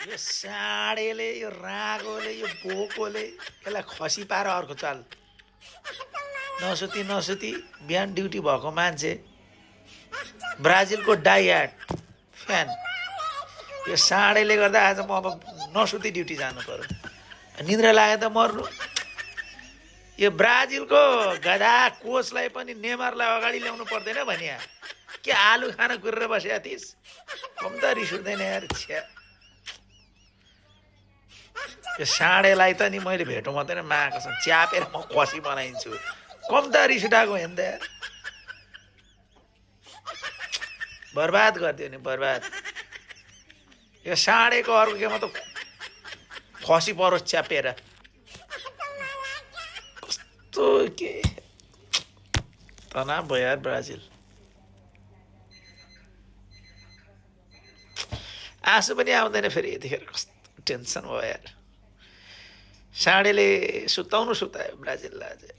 यो साँडेले यो रागोले यो बोकोले यसलाई खसी पार अर्को चाल नसुती नसुती बिहान ड्युटी भएको मान्छे ब्राजिलको डाइहार्ड फ्यान यो साँडेले गर्दा आज म अब नसुती ड्युटी जानु पर्यो निद्रा लाग्यो त मर्नु यो ब्राजिलको गधा कोचलाई पनि नेमारलाई अगाडि ल्याउनु पर्दैन भनिया के आलु खान कुरेर बस्या थिइस् कम त रिस उठ्दैन यार छ्या यो साँडेलाई त नि मैले भेटौँ मात्रै मागेको च्यापेर म खसी बनाइदिन्छु कम त रिस उठाएको हेर्नु त यार बर्बाद गरिदियो नि बर्बाद यो साँडेको अर्को केमा त खसी परोस् च्यापेर कस्तो के तनाव भयो यार ब्राजिल आँसु पनि आउँदैन फेरि यतिखेर कस्तो टेन्सन भयो यार साँडेले सुताउनु सुतायो ब्राजिललाई अझै